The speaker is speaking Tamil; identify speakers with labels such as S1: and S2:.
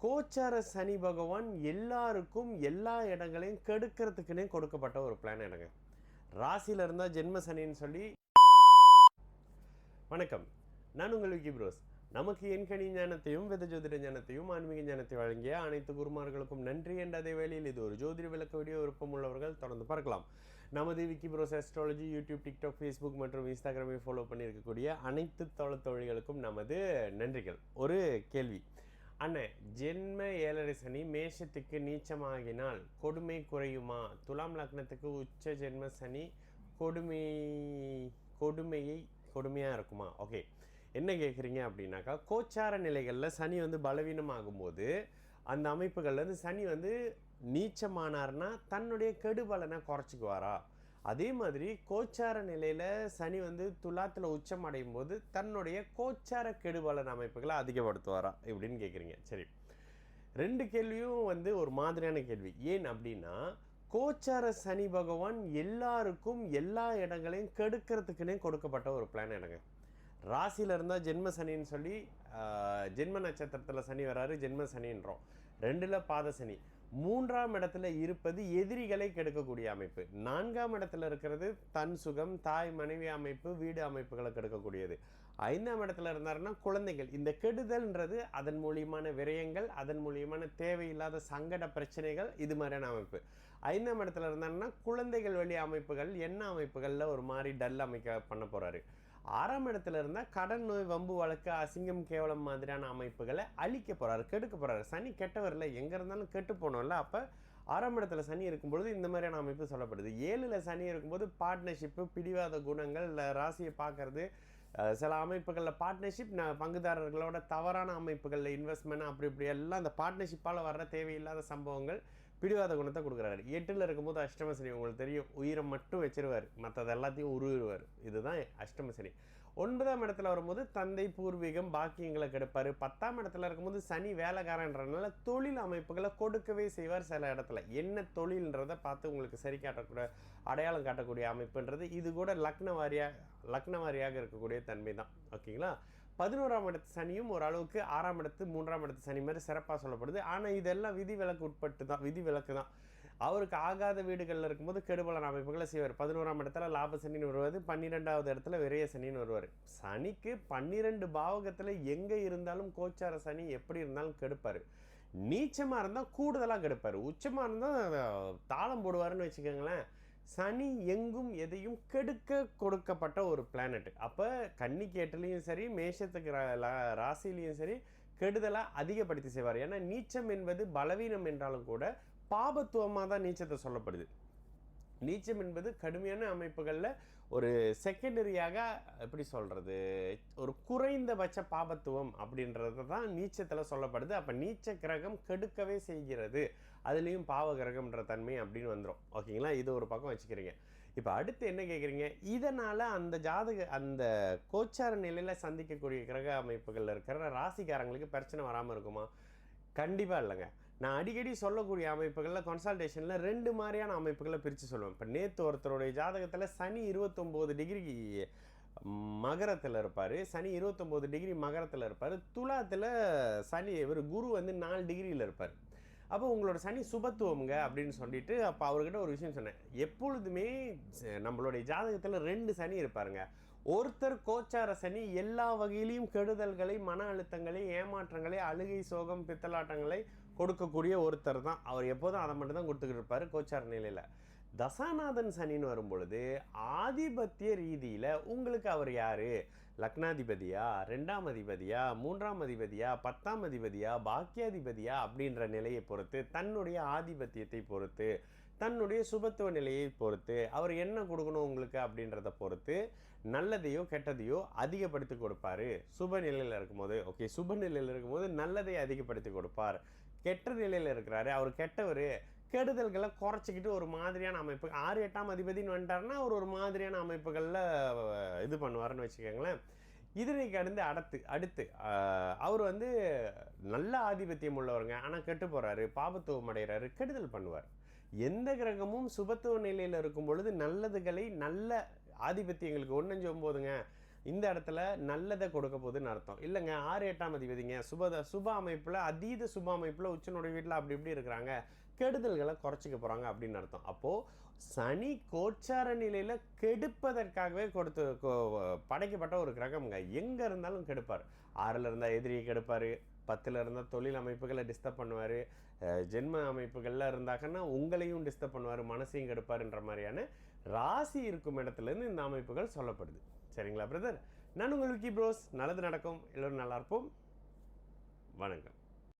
S1: கோச்சார சனி பகவான் எல்லாருக்கும் எல்லா இடங்களையும் கெடுக்கிறதுக்குன்னே கொடுக்கப்பட்ட ஒரு பிளான் இடங்க. ராசியில் இருந்தால் ஜென்ம சனின்னு சொல்லி. வணக்கம், நான் உங்கள் விக்கி ப்ரோஸ். நமக்கு எண்கணி ஞானத்தையும் வேத ஜோதிட ஞானத்தையும் ஆன்மீக ஞானத்தை வழங்கிய அனைத்து குருமார்களுக்கும் நன்றி என்ற அதே வேளையில் இது ஒரு ஜோதிட விளக்க வீடியோ விருப்பம் உள்ளவர்கள் தொடர்ந்து பார்க்கலாம். நமது Vicky bros astrology YouTube, TikTok, Facebook மற்றும் இன்ஸ்டாகிராமை ஃபாலோ பண்ணியிருக்கக்கூடிய அனைத்து தோழிகளுக்கும் நமது நன்றிகள். ஒரு கேள்வி அண்ணே, ஜென்ம 7.5 சனி மேஷத்துக்கு நீச்சமாகினால் கொடுமை குறையுமா? துலாம் லக்னத்துக்கு உச்ச ஜென்ம சனி கொடுமையாக இருக்குமா? ஓகே, என்ன கேட்குறீங்க அப்படின்னாக்கா, கோச்சார நிலைகளில் சனி பலவீனமாகும்போது அந்த அமைப்புகளில் சனி நீச்சமானார்னா தன்னுடைய கெடுபலனை குறைச்சிக்குவாரா? அதே மாதிரி கோச்சார நிலையில் சனி துலாத்தில் உச்சம் அடையும் போது தன்னுடைய கோச்சார கெடுபலன் அமைப்புகளை அதிகப்படுத்துவாரா இப்படின்னு கேட்குறீங்க. சரி, ரெண்டு கேள்வியும் ஒரு மாதிரியான கேள்வி. ஏன் அப்படின்னா, கோச்சார சனி பகவான் எல்லாருக்கும் எல்லா இடங்களையும் கெடுக்கிறதுக்குன்னே கொடுக்கப்பட்ட ஒரு பிளான் இடங்க. ராசியில் இருந்தால் ஜென்ம சனின்னு சொல்லி ஜென்ம நட்சத்திரத்தில் சனி வராரு, ஜென்ம சனின்றோம். 2ல் பாத சனி. 3ஆம் இடத்துல இருப்பது எதிரிகளை கெடுக்கக்கூடிய அமைப்பு. 4ஆம் இடத்துல இருக்கிறது தன் சுகம், தாய் மனைவி அமைப்பு, வீடு அமைப்புகளை கெடுக்கக்கூடியது. 5ஆம் இடத்துல இருந்தாருன்னா குழந்தைகள். இந்த கெடுதல்ன்றது அதன் மூலியமான விரயங்கள், அதன் மூலியமான தேவையில்லாத சங்கட பிரச்சனைகள், இது மாதிரியான அமைப்பு. 5ஆம் இடத்துல இருந்தாருன்னா குழந்தைகள் வழி அமைப்புகள், எண்ண அமைப்புகளில் ஒரு மாதிரி டல் அமைக்க பண்ண போகிறாரு. 6ஆம் இடத்துல இருந்தால் கடன், நோய், வம்பு வழக்கு, அசிங்கம், கேவலம் மாதிரியான அமைப்புகளை அழிக்க போகிறாரு, கெடுக்க போகிறாரு. சனி கெட்டவரில் எங்கே இருந்தாலும் கெட்டு போனோம்ல. அப்போ 6ஆம் இடத்துல சனி இருக்கும்பொழுது இந்த மாதிரியான அமைப்பு சொல்லப்படுது. 7ல் சனி இருக்கும்போது பார்ட்னர்ஷிப்பு, பிடிவாத குணங்கள், ராசியை பார்க்கறது, சில அமைப்புகளில் பார்ட்னர்ஷிப், பங்குதாரர்களோட தவறான அமைப்புகளில் இன்வெஸ்ட்மெண்ட், அப்படி இப்படி எல்லாம் அந்த பார்ட்னர்ஷிப்பால் வர்ற தேவையில்லாத சம்பவங்கள், பிடிவாத குணத்தை கொடுக்குறாரு. 8ல் இருக்கும்போது அஷ்டம சனி. உங்களுக்கு தெரியும், உயிரை மட்டும் வச்சிருவார், மற்றது எல்லாத்தையும் உருவிடுவார். இதுதான் அஷ்டம சனி. 9ஆம் இடத்துல வரும்போது தந்தை, பூர்வீகம், பாக்கியங்களை கெடுப்பார். 10ஆம் இடத்துல இருக்கும்போது சனி வேலைக்காரன்றதுனால தொழில் அமைப்புகளை கொடுக்கவே செய்வார். சில இடத்துல என்ன தொழில்ன்றதை பார்த்து உங்களுக்கு சரி காட்டக்கூடிய, அடையாளம் காட்டக்கூடிய அமைப்புன்றது இது கூட லக்ன வாரியாக இருக்கக்கூடிய தன்மை தான். ஓகேங்களா? 11ஆம் இடத்து சனியும் ஓரளவுக்கு 6ஆம் இடத்து 3ஆம் இடத்து சனி மாதிரி சிறப்பாக சொல்லப்படுது. ஆனால் இதெல்லாம் விதி விலக்கு தான். அவருக்கு ஆகாத வீடுகளில் இருக்கும்போது கெடுபலன் அமைப்புகளை செய்வார். 11ஆம் இடத்துல லாப சனின்னு வருவார், 12வது இடத்துல விரய சனின்னு வருவார். சனிக்கு 12 பாவகத்தில் எங்கே இருந்தாலும் கோச்சார சனி எப்படி இருந்தாலும் கெடுப்பார். நீச்சமாக இருந்தால் கூடுதலாக கெடுப்பார். உச்சமாக இருந்தால் தாளம் போடுவாருன்னு வச்சுக்கோங்களேன். சனி எங்கும் எதையும் கெடுக்க கொடுக்கப்பட்ட ஒரு பிளானட். அப்போ கன்னிக்கேட்டிலையும் சரி, மேஷத்துக்கு ராசிலையும் சரி கெடுதலாக அதிகப்படுத்தி செய்வார். ஏன்னா நீச்சம் என்பது பலவீனம் என்றாலும் கூட பாபத்துவமாக தான் நீச்சத்தை சொல்லப்படுது. நீச்சம் என்பது கடுமையான அமைப்புகளில் ஒரு செகண்டரியாக, எப்படி சொல்கிறது, ஒரு குறைந்தபட்ச பாபத்துவம் அப்படின்றது தான் நீச்சத்தில் சொல்லப்படுது. அப்போ நீச்ச கிரகம் கெடுக்கவே செய்கிறது, அதுலேயும் பாவ கிரகம்ன்ற தன்மை அப்படின்னு வந்துடும். ஓகேங்களா? இது ஒரு பக்கம் வச்சுக்கிறீங்க. இப்போ அடுத்து என்ன கேட்குறீங்க, இதனால் அந்த கோச்சார நிலையில் சந்திக்கக்கூடிய கிரக அமைப்புகளில் இருக்கிற ராசிக்காரங்களுக்கு பிரச்சனை வராமல் இருக்குமா? கண்டிப்பாக இல்லைங்க. நான் அடிக்கடி சொல்லக்கூடிய அமைப்புகளில் கன்சல்டேஷனில் 2 மாதிரியான அமைப்புகளை பிரித்து சொல்லுவேன். இப்போ நேற்று ஒருத்தருடைய ஜாதகத்தில் சனி 29 டிகிரி மகரத்தில் இருப்பார், சனி 29 டிகிரி மகரத்தில் இருப்பார். துலாத்தில் சனி குரு 4 டிகிரியில் இருப்பார். அப்போ உங்களோட சனி சுபத்துவம்ங்க அப்படின்னு சொல்லிட்டு அப்போ அவர்கிட்ட ஒரு விஷயம் சொன்னேன். எப்பொழுதுமே நம்மளுடைய ஜாதகத்தில் 2 சனி இருப்பாருங்க. ஒருத்தர் கோச்சார சனி எல்லா வகையிலையும் கெடுதல்களை, மன அழுத்தங்களை, ஏமாற்றங்களை, அழுகை, சோகம், பித்தலாட்டங்களை கொடுக்கக்கூடிய ஒருத்தர் தான். அவர் எப்போதும் அதை மட்டும் தான் கொடுத்துக்கிட்டு இருப்பார் கோச்சார நிலையில். தசாநாதன் சனின்னு வரும்பொழுது ஆதிபத்திய ரீதியில் உங்களுக்கு அவர் யார்? லக்னாதிபதியா, 2ஆம் அதிபதியா, 3ஆம் அதிபதியா, 10ஆம் அதிபதியா, பாக்கியாதிபதியா அப்படின்ற நிலையை பொறுத்து, தன்னுடைய ஆதிபத்தியத்தை பொறுத்து, தன்னுடைய சுபத்துவ நிலையை பொறுத்து, அவர் என்ன கொடுக்கணும் உங்களுக்கு அப்படின்றத பொறுத்து நல்லதையோ கெட்டதையோ அதிகப்படுத்தி கொடுப்பார். சுப நிலையில் இருக்கும்போது, ஓகே, சுப நிலையில் இருக்கும்போது நல்லதை அதிகப்படுத்தி கொடுப்பார். கெட்ட நிலையில் இருக்கிறாரு, அவர் கெட்டவர், கெடுதல்களை குறைச்சிக்கிட்டு ஒரு மாதிரியான அமைப்பு. 6, 8ஆம் அதிபதினு வந்துட்டாருன்னா அவர் ஒரு மாதிரியான அமைப்புகளில் இது பண்ணுவார்னு வச்சுக்கோங்களேன். இதனைக்கு அடுத்து அவர் நல்ல ஆதிபத்தியம் உள்ளவருங்க, ஆனால் கெட்டு போகிறாரு, பாபத்துவம் அடைகிறாரு, கெடுதல் பண்ணுவார். எந்த கிரகமும் சுபத்துவ நிலையில் இருக்கும் பொழுது நல்லதுகளை, நல்ல ஆதிபத்தியங்களுக்கு 1, 5, 9ங்க இந்த இடத்துல நல்லதை கொடுக்க போகுதுன்னு அர்த்தம். இல்லைங்க 6 8ஆம் அதிபதிங்க சுப அமைப்பில் அதீத சுப அமைப்பில் உச்சனுடைய வீட்டில் அப்படி இப்படி இருக்கிறாங்க, கெடுதல்களை குறைச்சிக்க போகிறாங்க அப்படின்னு அர்த்தம். அப்போது சனி கோச்சார நிலையில் கெடுப்பதற்காகவே படைக்கப்பட்ட ஒரு கிரகம்ங்க. எங்கே இருந்தாலும் கெடுப்பார். 6ல் இருந்தால் எதிரியை கெடுப்பார், 10ல் இருந்தால் தொழில் அமைப்புகளை டிஸ்டர்ப் பண்ணுவார், ஜென்ம அமைப்புகளில் இருந்தாங்கன்னா உங்களையும் டிஸ்டர்ப் பண்ணுவார், மனசையும் கெடுப்பாருன்ற மாதிரியான ராசி இருக்கும் இடத்துலேருந்து இந்த அமைப்புகள் சொல்லப்படுது. சரிங்களா பிரதர்? நான் உங்கள் விக்கி ப்ரோஸ். நல்லது நடக்கும், எல்லோரும் நல்லா இருப்போம். வணக்கம்.